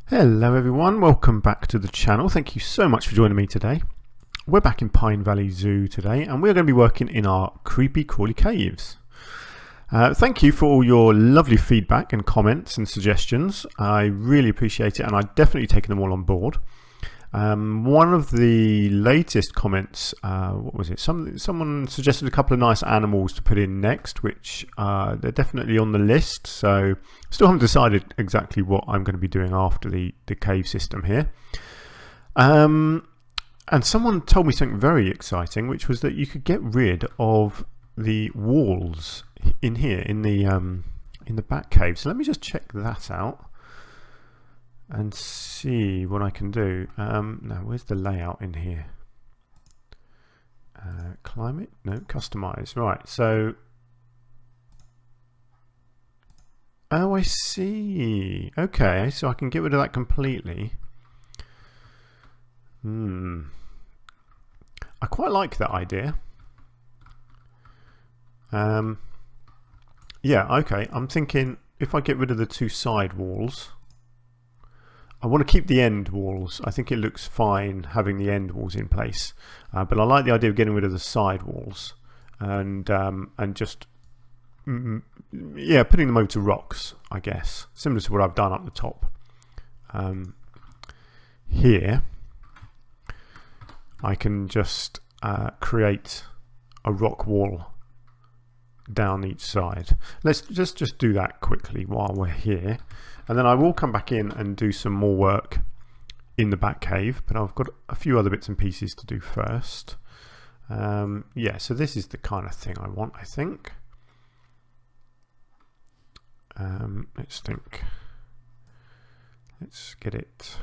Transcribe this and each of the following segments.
Hello everyone, welcome back to the channel. Thank you so much for joining me today. We're back in Pine Valley Zoo today and we're going to be working in our Creepy Crawly Caves. Thank you for all your lovely feedback and comments and suggestions. I really appreciate it and I've definitely taken them all on board. One of the latest comments, what was it? Someone suggested a couple of nice animals to put in next, which they're definitely on the list. So still haven't decided exactly what I'm going to be doing after the cave system here. And someone told me something very exciting, which was that you could get rid of the walls in here in the back cave. So let me just check that out and see what I can do. Now, where's the layout in here? Climate? No, customize. Right, so... Oh, I see. Okay, so I can get rid of that completely. I quite like that idea. Yeah, okay. I'm thinking if I get rid of the two side walls, I want to keep the end walls. I think it looks fine having the end walls in place, but I like the idea of getting rid of the side walls and just yeah, putting them over to rocks, I guess, similar to what I've done up the top. Here, I can just create a rock wall down each side. Let's just do that quickly while we're here, and then I will come back in and do some more work in the back cave, but I've got a few other bits and pieces to do first. Yeah, so this is the kind of thing I want, I think. Let's think. Let's get it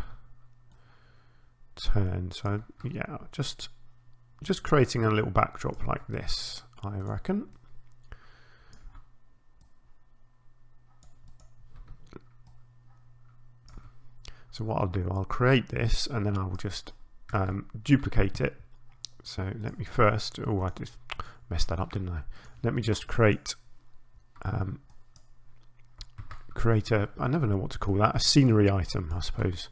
turned. So yeah, just creating a little backdrop like this, I reckon. So what I'll do, I'll create this and then I'll just duplicate it. So let me first, oh, I just messed that up, didn't I? Let me just create a, I never know what to call that, a scenery item, I suppose.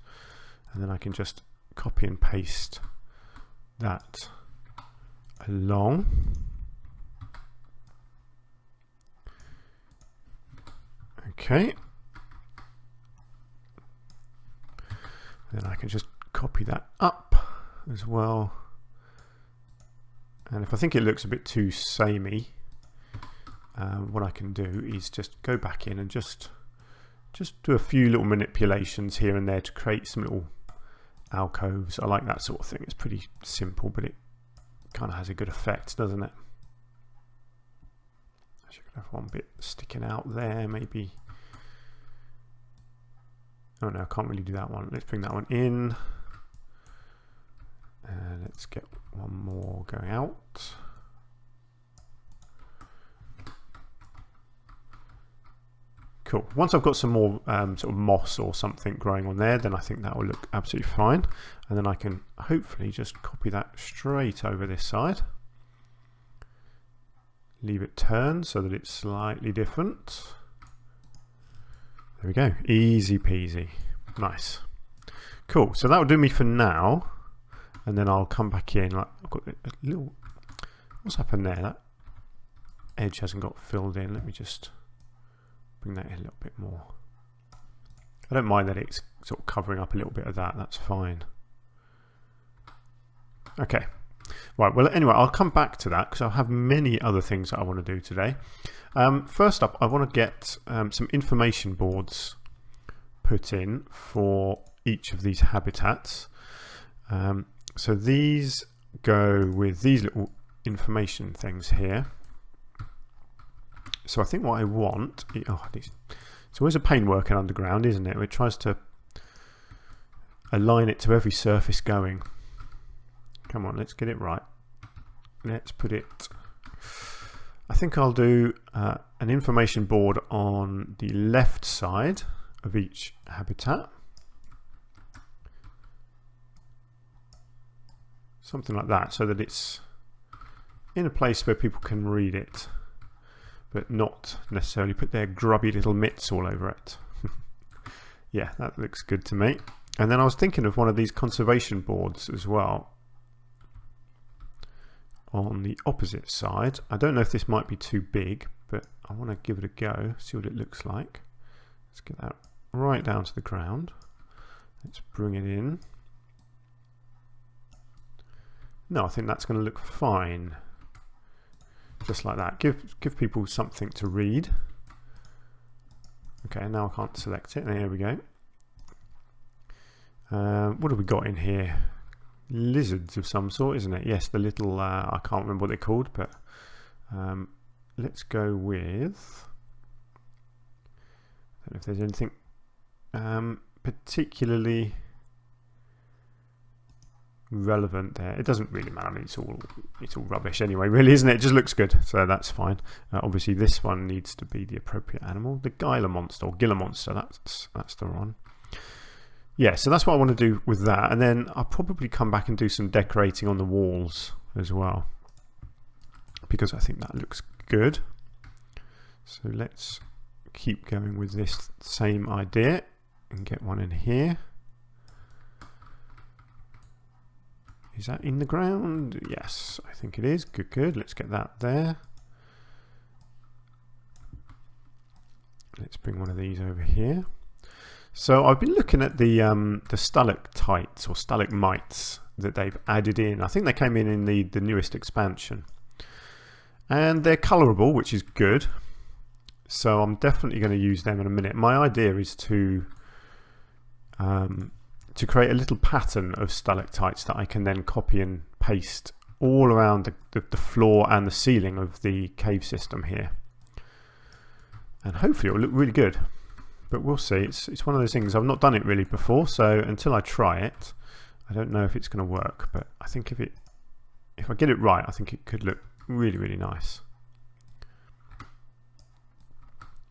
And then I can just copy and paste that along. Okay. Then I can just copy that up as well. And if I think it looks a bit too samey, what I can do is just go back in and just do a few little manipulations here and there to create some little alcoves. I like that sort of thing. It's pretty simple, but it kind of has a good effect, doesn't it? I should have one bit sticking out there, maybe. Oh no, I can't really do that one. Let's bring that one in. And let's get one more going out. Cool. Once I've got some more sort of moss or something growing on there, then I think that will look absolutely fine. And then I can hopefully just copy that straight over this side. Leave it turned so that it's slightly different. There we go, easy peasy, nice. Cool, so that will do me for now, and then I'll come back in. Like, I've got a little, what's happened there? That edge hasn't got filled in. Let me just bring that in a little bit more. I don't mind that it's sort of covering up a little bit of that, that's fine. Okay, right, well anyway, I'll come back to that because I'll have many other things that I want to do today. First up, I want to get some information boards put in for each of these habitats. So these go with these little information things here. So I think what I want, it's always a pain working underground, isn't it? It tries to align it to every surface going. Come on, let's get it right. Let's put it, I think I'll do an information board on the left side of each habitat. Something like that, so that it's in a place where people can read it, but not necessarily put their grubby little mitts all over it. Yeah, that looks good to me. And then I was thinking of one of these conservation boards as well on the opposite side. I don't know if this might be too big, but I want to give it a go, see what it looks like. Let's get that right down to the ground. Let's bring it in. No, I think that's going to look fine. Just like that. Give people something to read. Okay, now I can't select it. There we go. What have we got in here? Lizards of some sort, isn't it? Yes, the little, I can't remember what they're called, but let's go with, I don't know if there's anything particularly relevant there. It doesn't really matter. I mean, it's all rubbish anyway, really, isn't it? It just looks good, so that's fine. Obviously, this one needs to be the appropriate animal. The Gila monster or Gila monster. That's the one. Yeah, so that's what I want to do with that, and then I'll probably come back and do some decorating on the walls as well, because I think that looks good. So let's keep going with this same idea and get one in here. Is that in the ground? Yes, I think it is. Good, good. Let's get that there. Let's bring one of these over here. So I've been looking at the stalactites or stalagmites that they've added in. I think they came in the newest expansion. And they're colourable, which is good. So I'm definitely going to use them in a minute. My idea is to create a little pattern of stalactites that I can then copy and paste all around the floor and the ceiling of the cave system here. And hopefully it will look really good. But we'll see. It's one of those things, I've not done it really before, so until I try it, I don't know if it's going to work. But I think if I get it right, I think it could look really, really nice.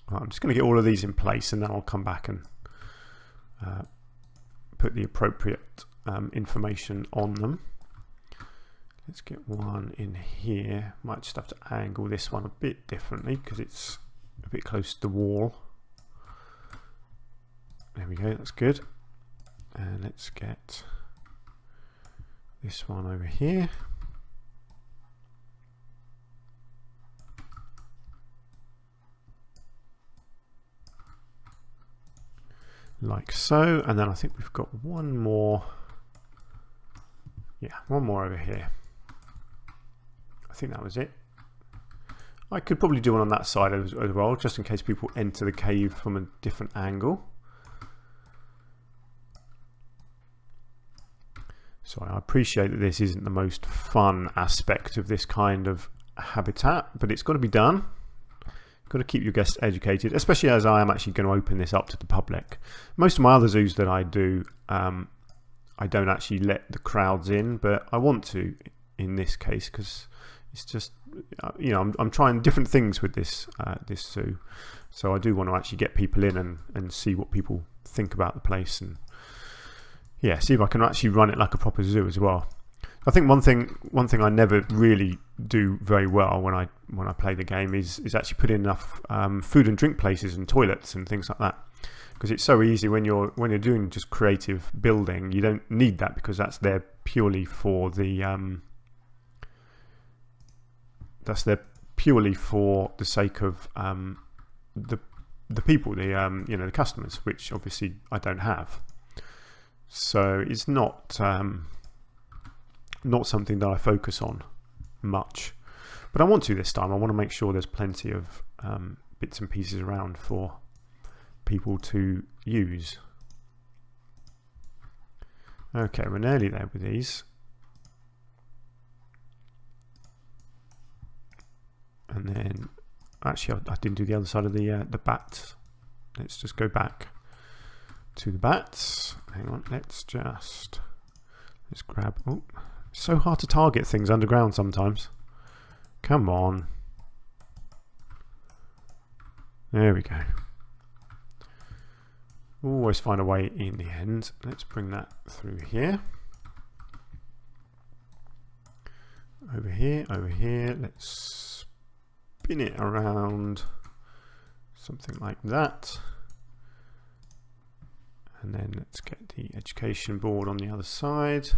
Well, I'm just going to get all of these in place, and then I'll come back and put the appropriate information on them. Let's get one in here. Might just have to angle this one a bit differently because it's a bit close to the wall. There we go, that's good. And let's get this one over here. Like so, and then I think we've got one more. Yeah, one more over here. I think that was it. I could probably do one on that side as well, just in case people enter the cave from a different angle. So I appreciate that this isn't the most fun aspect of this kind of habitat, but it's got to be done. Got to keep your guests educated, especially as I am actually going to open this up to the public. Most of my other zoos that I do, I don't actually let the crowds in, but I want to in this case because it's just, you know, I'm trying different things with this this zoo, so I do want to actually get people in and see what people think about the place, and yeah, see if I can actually run it like a proper zoo as well. I think one thing I never really do very well when I play the game is actually put in enough food and drink places and toilets and things like that, because it's so easy when you're doing just creative building. You don't need that because that's there purely for the sake of the people, you know, the customers, which obviously I don't have. So it's not something that I focus on much, but I want to this time. I want to make sure there's plenty of bits and pieces around for people to use. Okay, we're nearly there with these. And then, actually, I didn't do the other side of the bats. Let's just go back to the bats. Hang on, let's grab. Oh, it's so hard to target things underground sometimes. Come on. There we go. Always find a way in the end. Let's bring that through here. Over here, over here. Let's spin it around. Something like that. And then let's get the education board on the other side.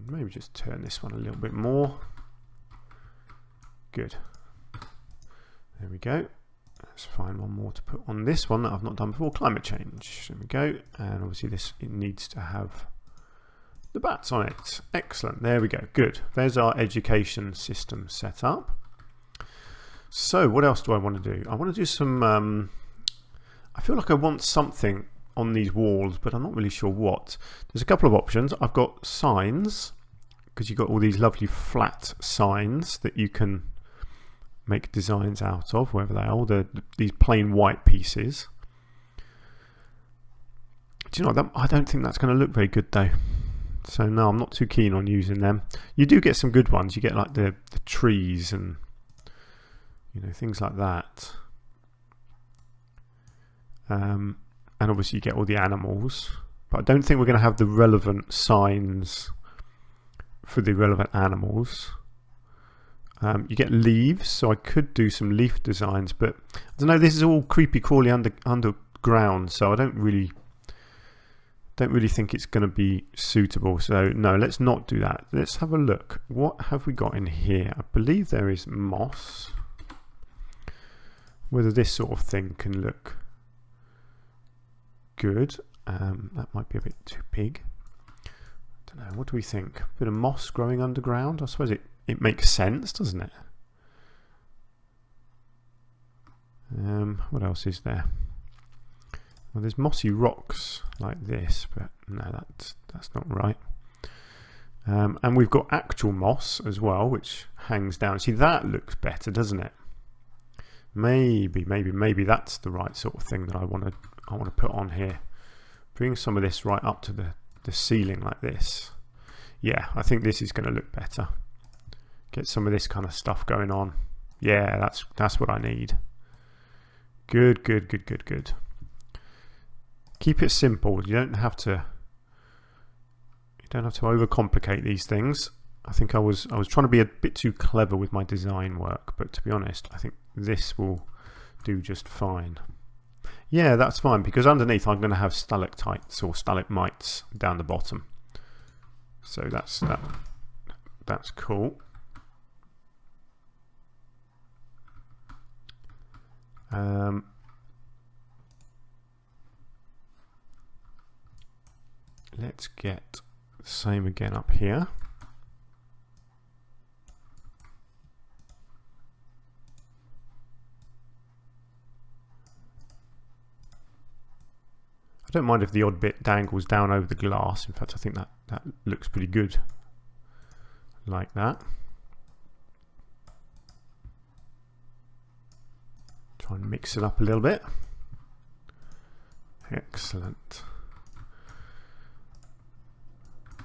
Maybe just turn this one a little bit more. Good. There we go. Let's find one more to put on this one that I've not done before. Climate change. There we go. And obviously it needs to have the bats on it. Excellent. There we go. Good. There's our education system set up. So what else do I want to do? I want to do some, I feel like I want something on these walls, but I'm not really sure what. There's a couple of options. I've got signs, because you've got all these lovely flat signs that you can make designs out of, wherever they are, these plain white pieces. Do you know what, I don't think that's going to look very good though. So no, I'm not too keen on using them. You do get some good ones. You get like the trees and things like that. And obviously you get all the animals, but I don't think we're going to have the relevant signs for the relevant animals. You get leaves, so I could do some leaf designs, but I don't know, this is all creepy crawly underground, so I don't really think it's going to be suitable. So no, let's not do that. Let's have a look. What have we got in here? I believe there is moss. Whether this sort of thing can look good. That might be a bit too big. I don't know, what do we think? A bit of moss growing underground? I suppose it makes sense, doesn't it? What else is there? Well, there's mossy rocks like this, but no, that's not right. And we've got actual moss as well, which hangs down. See, that looks better, doesn't it? Maybe that's the right sort of thing that I want to put on here. Bring some of this right up to the ceiling like this. Yeah, I think this is going to look better. Get some of this kind of stuff going on. Yeah, that's what I need. Good. Keep it simple. You don't have to overcomplicate these things. I think I was trying to be a bit too clever with my design work, but to be honest, I think this will do just fine. Yeah, that's fine, because underneath I'm going to have stalactites or stalagmites down the bottom. So that's cool. Let's get the same again up here. I don't mind if the odd bit dangles down over the glass. In fact, I think that looks pretty good like that. Try and mix it up a little bit. Excellent.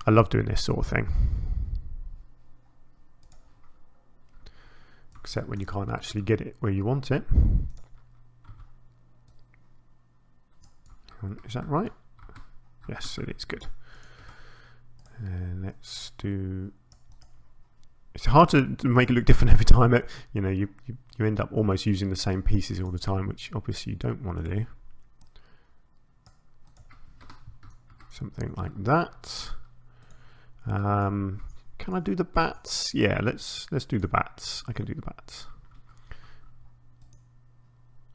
I love doing this sort of thing. Except when you can't actually get it where you want it. Is that right? Yes, it is. Good. And let's do. It's hard to make it look different every time. You end up almost using the same pieces all the time, which obviously you don't want to do. Something like that. Can I do the bats? Yeah, let's do the bats. I can do the bats.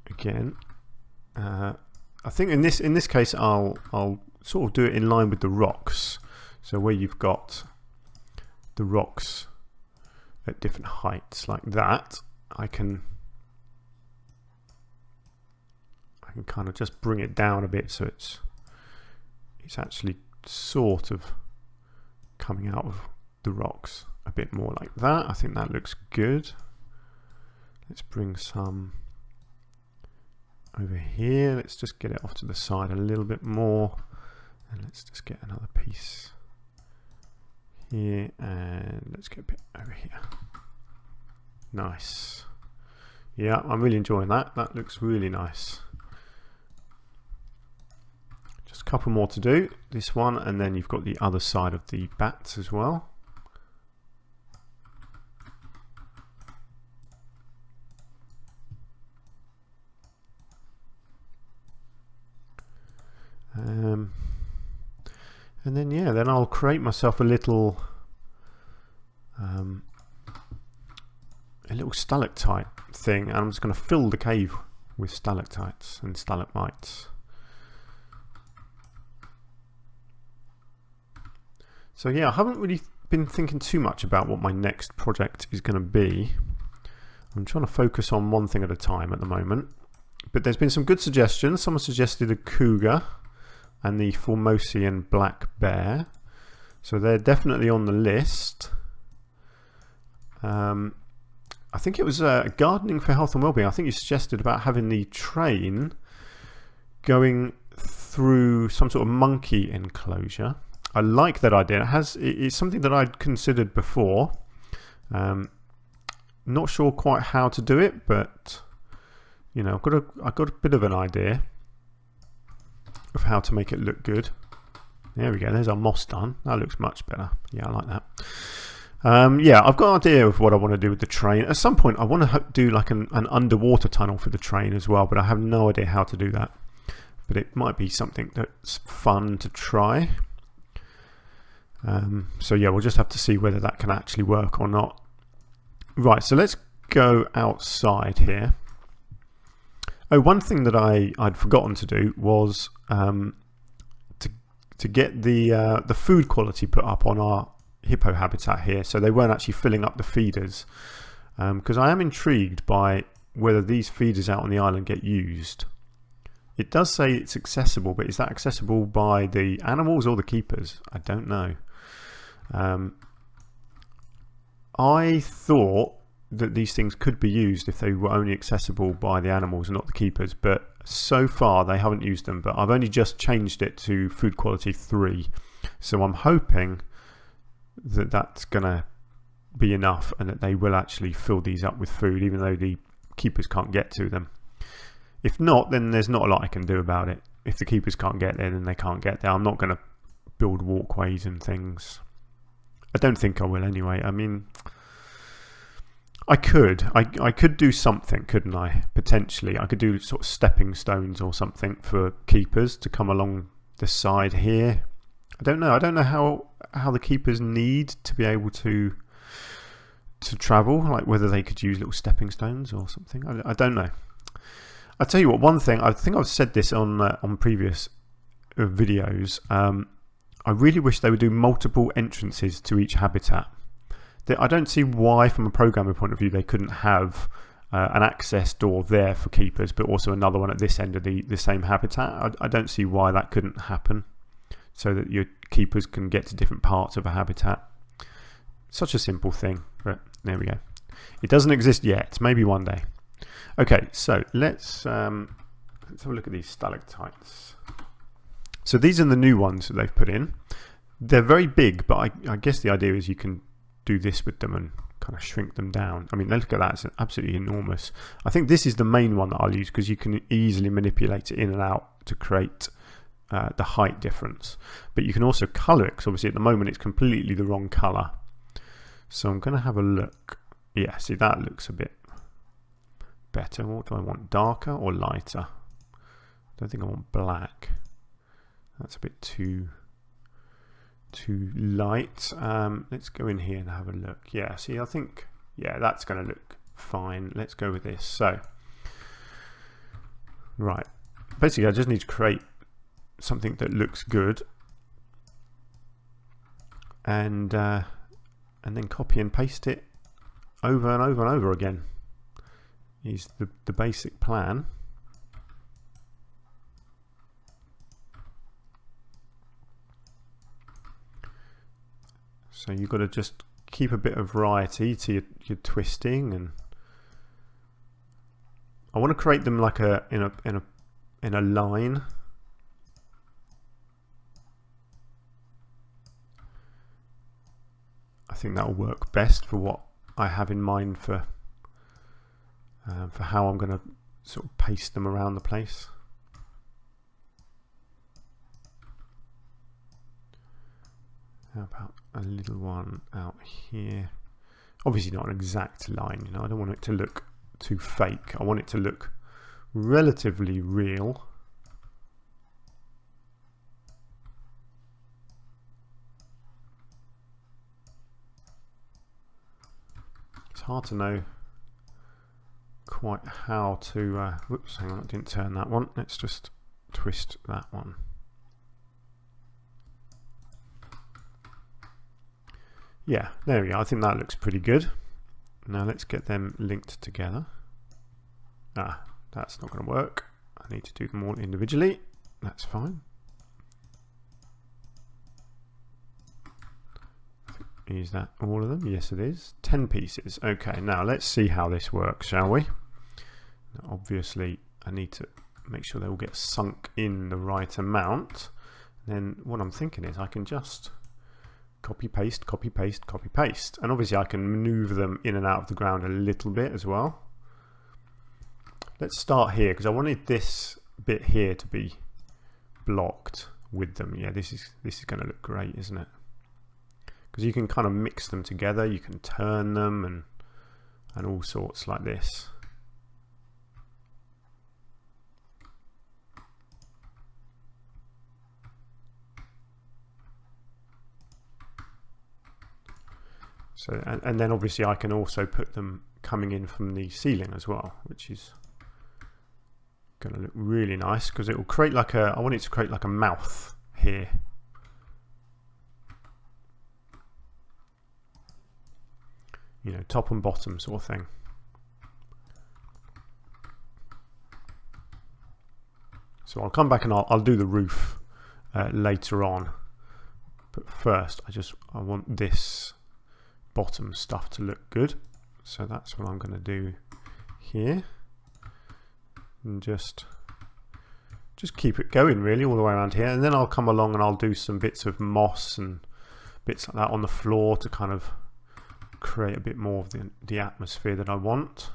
Again, I think in this case I'll sort of do it in line with the rocks. So where you've got the rocks at different heights like that, I can kind of just bring it down a bit so it's actually sort of coming out of the rocks a bit more like that. I think that looks good. Let's bring some over here. Let's just get it off to the side a little bit more, and let's just get another piece here, and let's get a bit over here. Nice. Yeah, I'm really enjoying that. That looks really nice. Just a couple more to do. This one, and then you've got the other side of the bats as well. And then yeah, then I'll create myself a little stalactite thing, and I'm just going to fill the cave with stalactites and stalagmites. So yeah, I haven't really been thinking too much about what my next project is going to be. I'm trying to focus on one thing at a time at the moment. But there's been some good suggestions. Someone suggested a cougar and the Formosian black bear. So they're definitely on the list. I think it was gardening for health and well-being. I think you suggested about having the train going through some sort of monkey enclosure. I like that idea. It's something that I'd considered before. Not sure quite how to do it, but you know, I've got a bit of an idea of how to make it look good. There we go. There's our moss done. That looks much better. Yeah, I like that. Yeah, I've got an idea of what I want to do with the train. At some point, I want to do like an underwater tunnel for the train as well, but I have no idea how to do that. But it might be something that's fun to try. So yeah, we'll just have to see whether that can actually work or not. Right, so let's go outside here. Oh, one thing that I'd forgotten to do was to get the food quality put up on our hippo habitat here, so they weren't actually filling up the feeders, because I am intrigued by whether these feeders out on the island get used. It does say it's accessible, but is that accessible by the animals or the keepers? I don't know. I thought that these things could be used if they were only accessible by the animals and not the keepers, but so far they haven't used them. But I've only just changed it to food quality 3, so I'm hoping that that's gonna be enough and that they will actually fill these up with food, even though the keepers can't get to them. If not, then there's not a lot I can do about it. If the keepers can't get there, then they can't get there. I'm not going to build walkways and things. I don't think I will anyway. I mean, I could do something, couldn't I? Potentially, I could do sort of stepping stones or something for keepers to come along the side here. I don't know how the keepers need to be able to travel, like whether they could use little stepping stones or something. I don't know. I'll tell you what, one thing, I think I've said this on previous videos, I really wish they would do multiple entrances to each habitat. I don't see why, from a programming point of view, they couldn't have an access door there for keepers, but also another one at this end of the same habitat. I don't see why that couldn't happen, so that your keepers can get to different parts of a habitat. Such a simple thing, but there we go. It doesn't exist yet, maybe one day. Okay, so let's have a look at these stalactites. So these are the new ones that they've put in. They're very big, but I guess the idea is you can do this with them and kind of shrink them down. I mean, look at that, it's absolutely enormous. I think this is the main one that I'll use because you can easily manipulate it in and out to create the height difference. But you can also colour it, because obviously at the moment it's completely the wrong colour. So I'm going to have a look. Yeah, see, that looks a bit better. What do I want, darker or lighter? I don't think I want black. That's a bit too light. Let's go in here and have a look. Yeah, see, I think, yeah, that's going to look fine. Let's go with this. So, right, basically I just need to create something that looks good, and then copy and paste it over and over and over again is the basic plan. So you've got to just keep a bit of variety to your twisting, and I want to create them like in a line. I think that will work best for what I have in mind for how I'm going to sort of paste them around the place. How about a little one out here? Obviously not an exact line, you know, I don't want it to look too fake. I want it to look relatively real. It's hard to know quite how to whoops, hang on, I didn't turn that one. Let's just twist that one. Yeah, there we go. I think that looks pretty good. Now let's get them linked together. That's not going to work. I need to do them all individually. That's fine. Is that all of them? Yes, it is. 10 pieces. Okay, now let's see how this works, shall we? Now, obviously, I need to make sure they all get sunk in the right amount. Then what I'm thinking is I can just copy paste, copy paste, copy paste, and obviously I can maneuver them in and out of the ground a little bit as well. Let's start here because I wanted this bit here to be blocked with them. Yeah, this is going to look great, isn't it? Because you can kind of mix them together, you can turn them and all sorts like this. So, and then obviously I can also put them coming in from the ceiling as well, which is going to look really nice because it will create like a, I want it to create like a mouth here. You know, top and bottom sort of thing. So I'll come back and I'll do the roof later on. But first I want this bottom stuff to look good, so that's what I'm going to do here, and just keep it going really all the way around here, and then I'll come along and I'll do some bits of moss and bits like that on the floor to kind of create a bit more of the atmosphere that I want.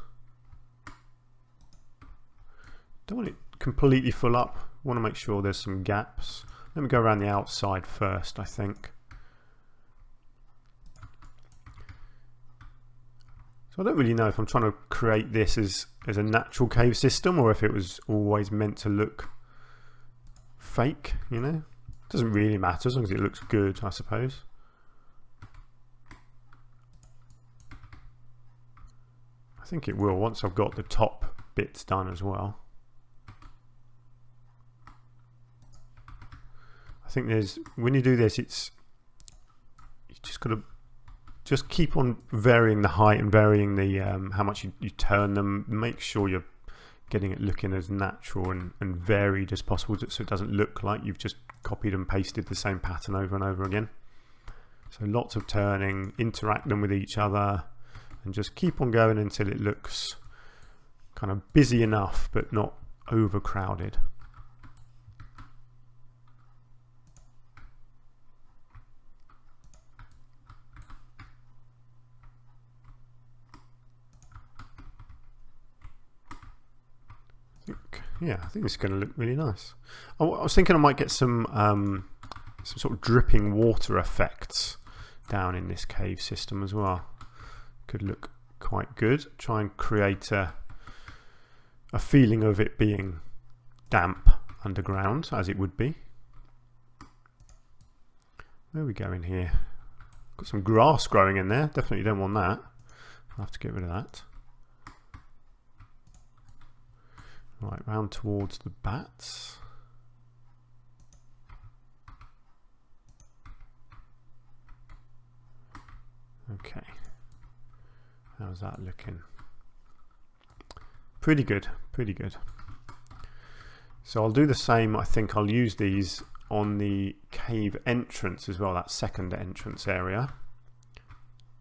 Don't want it completely full up, want to make sure there's some gaps. Let me go around the outside first, I think. So I don't really know if I'm trying to create this as a natural cave system or if it was always meant to look fake, you know. It doesn't really matter as long as it looks good, I suppose. I think it will once I've got the top bits done as well. I think there's, when you do this, it's, you just got to just keep on varying the height and varying the how much you turn them. Make sure you're getting it looking as natural and varied as possible, so it doesn't look like you've just copied and pasted the same pattern over and over again. So lots of turning, interact them with each other, and just keep on going until it looks kind of busy enough but not overcrowded. Yeah, I think this is going to look really nice. I was thinking I might get some sort of dripping water effects down in this cave system as well. Could look quite good. Try and create a feeling of it being damp underground, as it would be. Where are we going here? Got some grass growing in there. Definitely don't want that. I'll have to get rid of that. Right, round towards the bats. Okay. How's that looking? Pretty good, pretty good. So I'll do the same. I think I'll use these on the cave entrance as well, that second entrance area.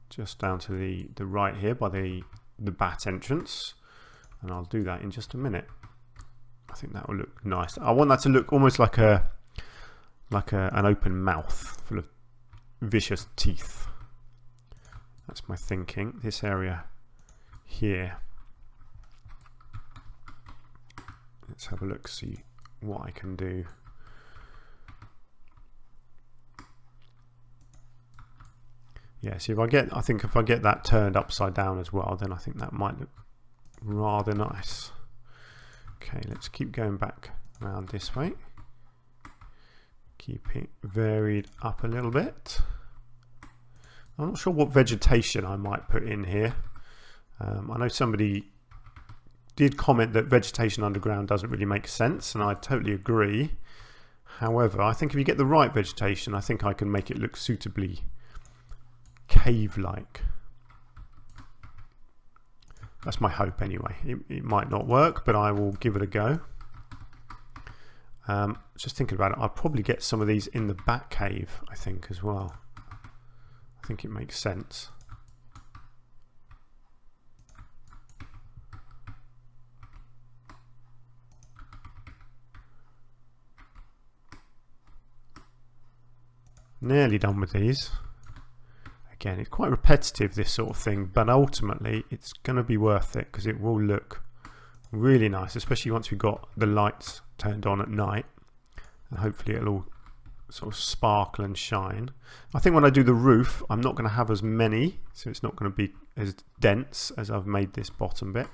Just down to the right here by the bat entrance. And I'll do that in just a minute. I think that will look nice. I want that to look almost like an open mouth full of vicious teeth. That's my thinking. This area here. Let's have a look, see what I can do. Yeah, see I think if I get that turned upside down as well, then I think that might look rather nice. Okay, let's keep going back around this way. Keep it varied up a little bit. I'm not sure what vegetation I might put in here. I know somebody did comment that vegetation underground doesn't really make sense, and I totally agree. However, I think if you get the right vegetation, I think I can make it look suitably cave-like. That's my hope anyway. It might not work, but I will give it a go. Just thinking about it, I'll probably get some of these in the back cave, I think, as well. I think it makes sense. Nearly done with these. Again, it's quite repetitive, this sort of thing, but ultimately it's going to be worth it because it will look really nice, especially once we've got the lights turned on at night, and hopefully it'll all sort of sparkle and shine. I think when I do the roof, I'm not going to have as many, so it's not going to be as dense as I've made this bottom bit.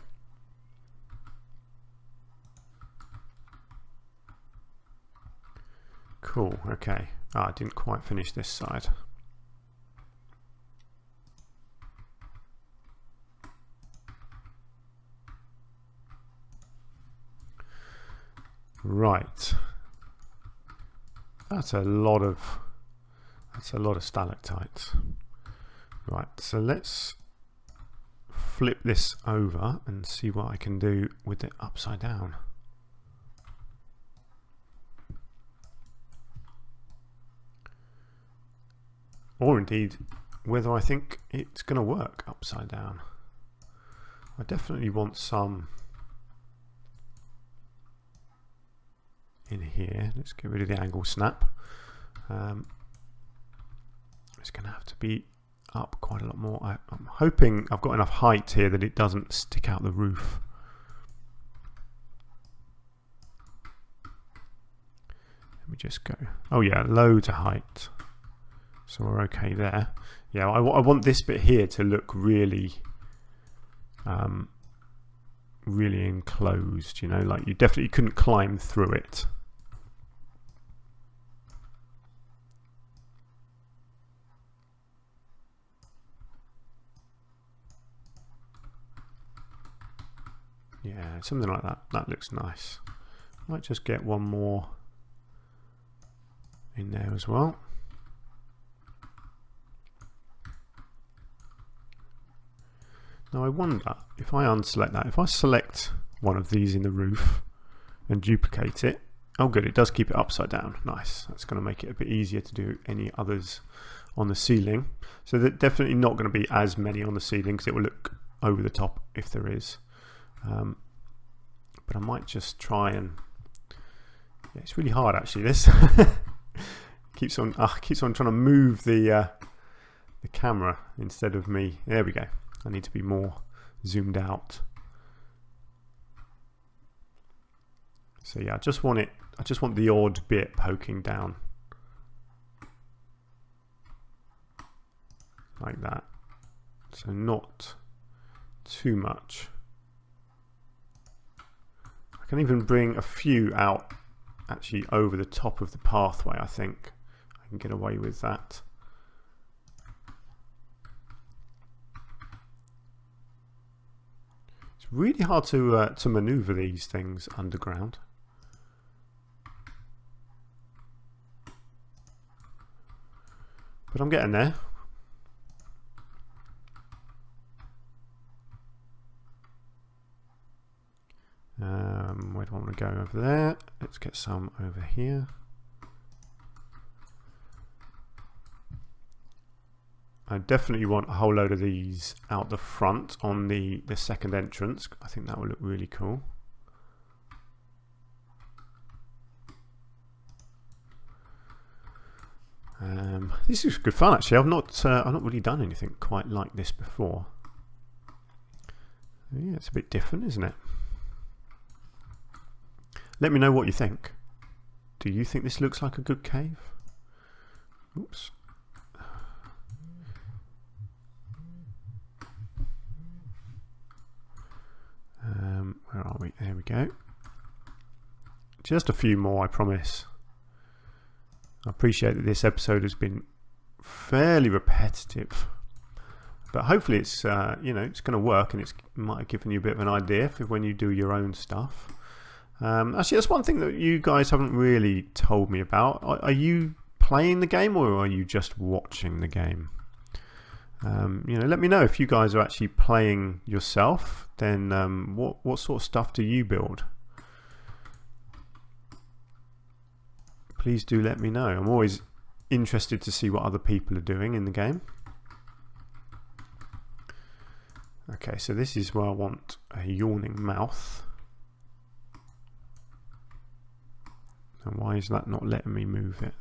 Cool, okay. I didn't quite finish this side. Right. That's a lot of stalactites. Right, so let's flip this over and see what I can do with it upside down. Or indeed, whether I think it's going to work upside down. I definitely want some in here. Let's get rid of the angle snap. It's going to have to be up quite a lot more. I'm hoping I've got enough height here that it doesn't stick out the roof. Let me just go. Oh yeah, loads of height. So we're okay there. Yeah, I want this bit here to look really, really enclosed. You know, like you definitely couldn't climb through it. Yeah, something like that. That looks nice. Might just get one more in there as well. Now I wonder if I unselect that, if I select one of these in the roof and duplicate it, oh good, it does keep it upside down. Nice. That's going to make it a bit easier to do any others on the ceiling. So there's definitely not going to be as many on the ceiling because it will look over the top if there is. But I might just try and, yeah, it's really hard actually, this. keeps on trying to move the camera instead of me. There we go. I need to be more zoomed out. So yeah, I just want the odd bit poking down. Like that. So not too much. I can even bring a few out actually over the top of the pathway. I think I can get away with that. Really hard to maneuver these things underground. But I'm getting there. Where do I want to go? Over there. Let's get some over here. I definitely want a whole load of these out the front on the second entrance. I think that will look really cool. This is good fun actually. I've not really done anything quite like this before. Yeah, it's a bit different, isn't it? Let me know what you think. Do you think this looks like a good cave? Oops. Where are we? There we go. Just a few more, I promise. I appreciate that this episode has been fairly repetitive. But hopefully it's you know, it's going to work, and it might have given you a bit of an idea for when you do your own stuff. Actually, that's one thing that you guys haven't really told me about. Are you playing the game, or are you just watching the game? You know, let me know if you guys are actually playing yourself. Then what sort of stuff do you build? Please do let me know. I'm always interested to see what other people are doing in the game. Okay, so this is where I want a yawning mouth. And why is that not letting me move it?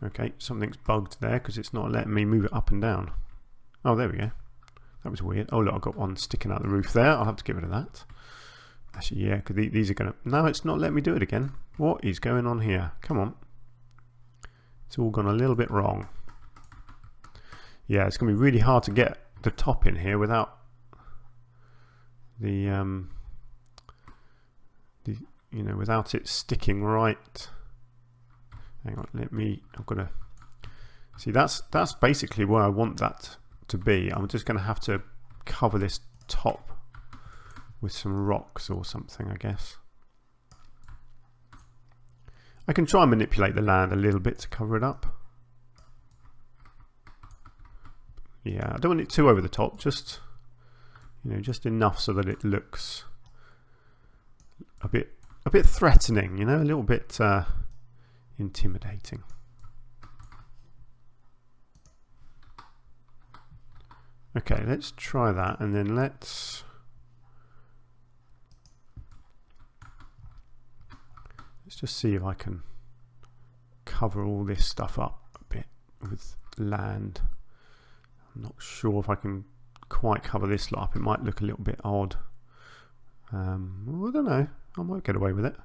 Okay, something's bugged there because it's not letting me move it up and down. Oh, there we go. That was weird. Oh look, I've got one sticking out the roof there. I'll have to get rid of that. Actually, yeah, because these are going to... No, it's not letting me do it again. What is going on here? Come on. It's all gone a little bit wrong. Yeah, it's going to be really hard to get the top in here without the you know, without it sticking right. Hang on, I've got to see, that's basically where I want that to be. I'm just going to have to cover this top with some rocks or something, I guess. I can try and manipulate the land a little bit to cover it up. Yeah, I don't want it too over the top, just, you know, just enough so that it looks a bit threatening, you know, a little bit intimidating. Okay, let's try that, and then let's just see if I can cover all this stuff up a bit with land. I'm not sure if I can quite cover this lot up. It might look a little bit odd. Well, I don't know. I might get away with it.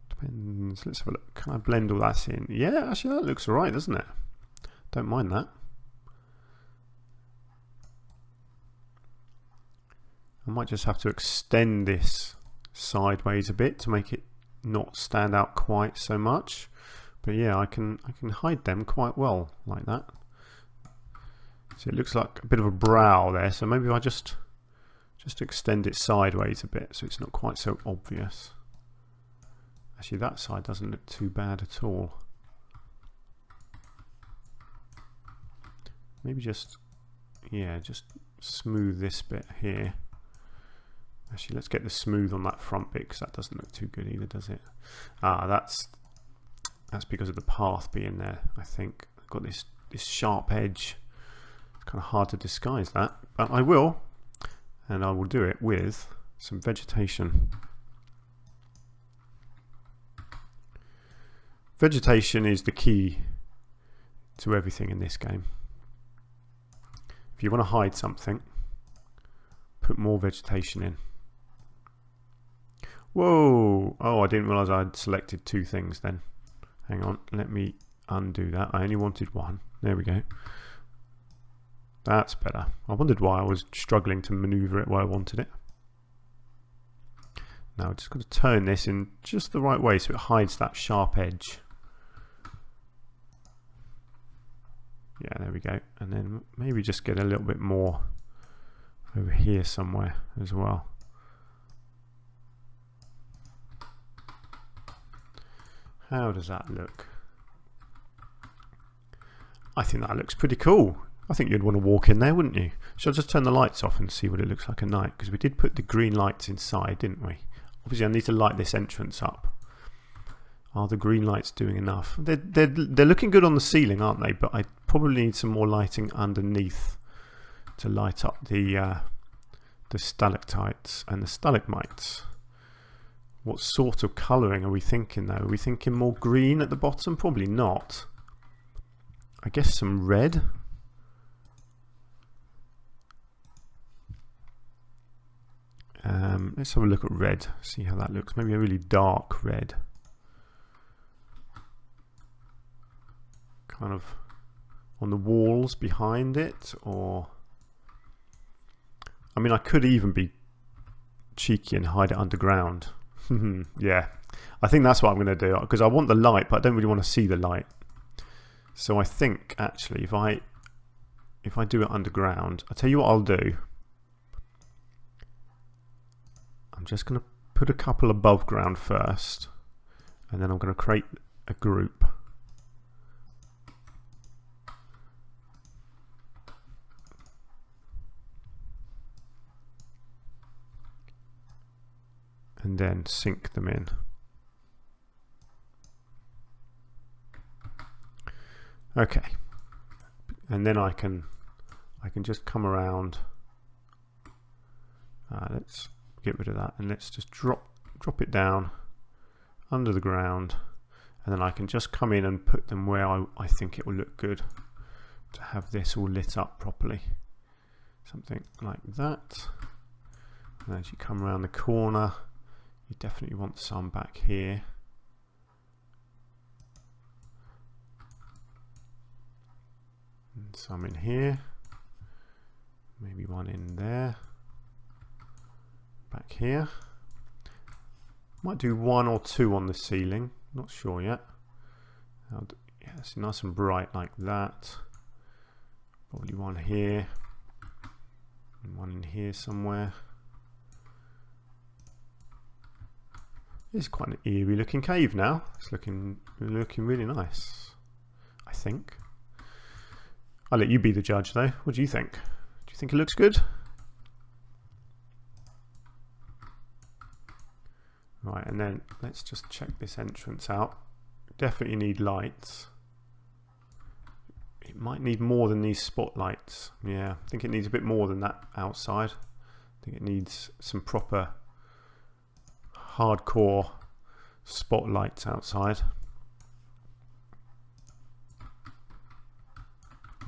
Depends. Let's have a look. Can I blend all that in? Yeah, actually that looks alright, doesn't it? Don't mind that. I might just have to extend this sideways a bit to make it not stand out quite so much. But yeah, I can hide them quite well like that. So it looks like a bit of a brow there, so maybe if I just extend it sideways a bit so it's not quite so obvious. Actually, that side doesn't look too bad at all. Maybe just, yeah, just smooth this bit here. Actually, let's get the smooth on that front bit because that doesn't look too good either, does it? Ah, that's because of the path being there, I think. I've got this sharp edge. It's kind of hard to disguise that, but I will, and I will do it with some vegetation. Vegetation is the key to everything in this game. If you want to hide something, put more vegetation in. Whoa! Oh, I didn't realize I'd selected two things then. Hang on, let me undo that. I only wanted one. There we go. That's better. I wondered why I was struggling to maneuver it where I wanted it. Now I've just got to turn this in just the right way so it hides that sharp edge. Yeah, there we go. And then maybe just get a little bit more over here somewhere as well. How does that look? I think that looks pretty cool. I think you'd want to walk in there, wouldn't you? Shall I just turn the lights off and see what it looks like at night? Because we did put the green lights inside, didn't we? Obviously I need to light this entrance up. Are the green lights doing enough? They're looking good on the ceiling, aren't they? But I probably need some more lighting underneath to light up the stalactites and the stalagmites. What sort of colouring are we thinking though? Are we thinking more green at the bottom? Probably not. I guess some red. Let's have a look at red, see how that looks. Maybe a really dark red. Kind of on the walls behind it, or I mean I could even be cheeky and hide it underground. Yeah, I think that's what I'm going to do, because I want the light, but I don't really want to see the light. So I think actually if I do it underground, I'll tell you what I'll do. I'm just going to put a couple above ground first, and then I'm going to create a group. And then sink them in. Okay, and then I can just come around. Let's get rid of that, and let's just drop it down under the ground, and then I can just come in and put them where I think it will look good to have this all lit up properly. Something like that. And as you come around the corner, you definitely want some back here. And some in here. Maybe one in there. Back here. Might do one or two on the ceiling. Not sure yet. Yeah, it's nice and bright like that. Probably one here. And one in here somewhere. It's quite an eerie looking cave now. It's looking really nice, I think. I'll let you be the judge though. What do you think? Do you think it looks good? Right, and then let's just check this entrance out. Definitely need lights. It might need more than these spotlights. Yeah, I think it needs a bit more than that outside. I think it needs some proper hardcore spotlights outside.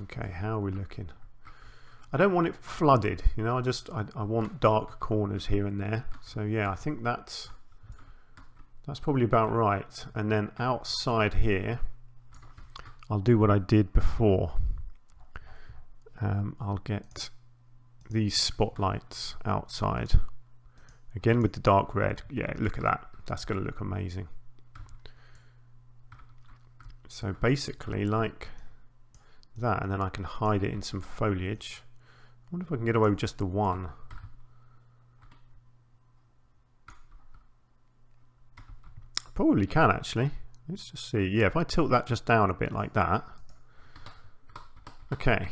Okay, how are we looking? I don't want it flooded, you know, I want dark corners here and there. So yeah, I think that's probably about right. And then outside here, I'll do what I did before. I'll get these spotlights outside. Again with the dark red. Yeah, look at that. That's going to look amazing. So basically like that, and then I can hide it in some foliage. I wonder if I can get away with just the one. Probably can actually. Let's just see. Yeah, if I tilt that just down a bit like that. Okay,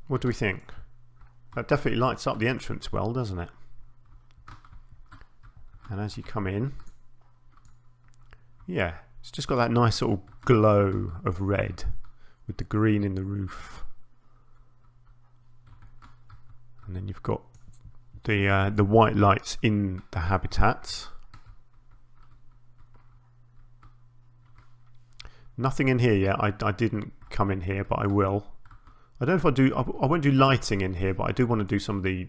what do we think? That definitely lights up the entrance well, doesn't it? And as you come in, yeah, it's just got that nice little glow of red with the green in the roof. And then you've got the white lights in the habitats. Nothing in here yet. I didn't come in here, but I will. I don't know if I do. I won't do lighting in here, but I do want to do some of the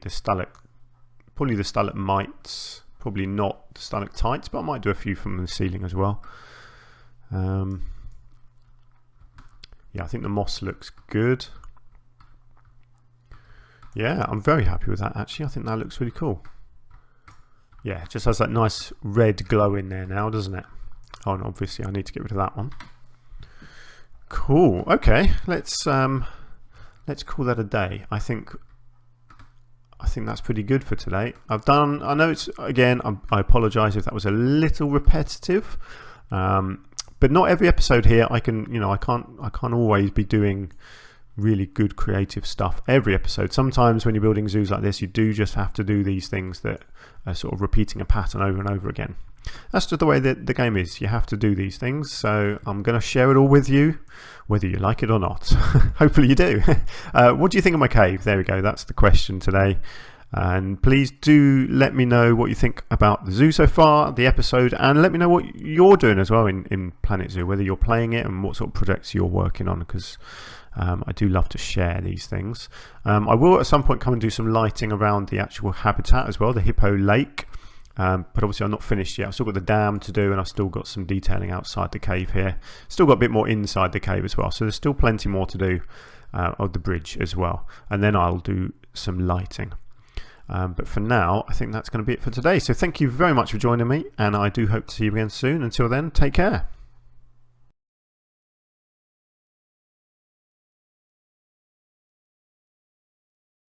probably the stalagmites. Probably not the stalactites, but I might do a few from the ceiling as well. Yeah, I think the moss looks good. Yeah, I'm very happy with that actually. I think that looks really cool. Yeah, it just has that nice red glow in there now, doesn't it? Oh, and obviously I need to get rid of that one. Cool. Okay, let's call that a day. I think that's pretty good for today. I know it's, again, I apologize if that was a little repetitive, but not every episode here I can't always be doing really good creative stuff every episode. Sometimes when you're building zoos like this, you do just have to do these things that are sort of repeating a pattern over and over again. That's just the way that the game is. You have to do these things, so I'm going to share it all with you, whether you like it or not. Hopefully you do. What do you think of my cave? There we go, that's the question today. And please do let me know what you think about the zoo so far, the episode, and let me know what you're doing as well in Planet Zoo, whether you're playing it and what sort of projects you're working on, because I do love to share these things. I will at some point come and do some lighting around the actual habitat as well, the Hippo Lake, but obviously I'm not finished yet. I've still got the dam to do, and I've still got some detailing outside the cave here. Still got a bit more inside the cave as well, so there's still plenty more to do of the bridge as well, and then I'll do some lighting. But for now, I think that's going to be it for today. So thank you very much for joining me, and I do hope to see you again soon. Until then, take care.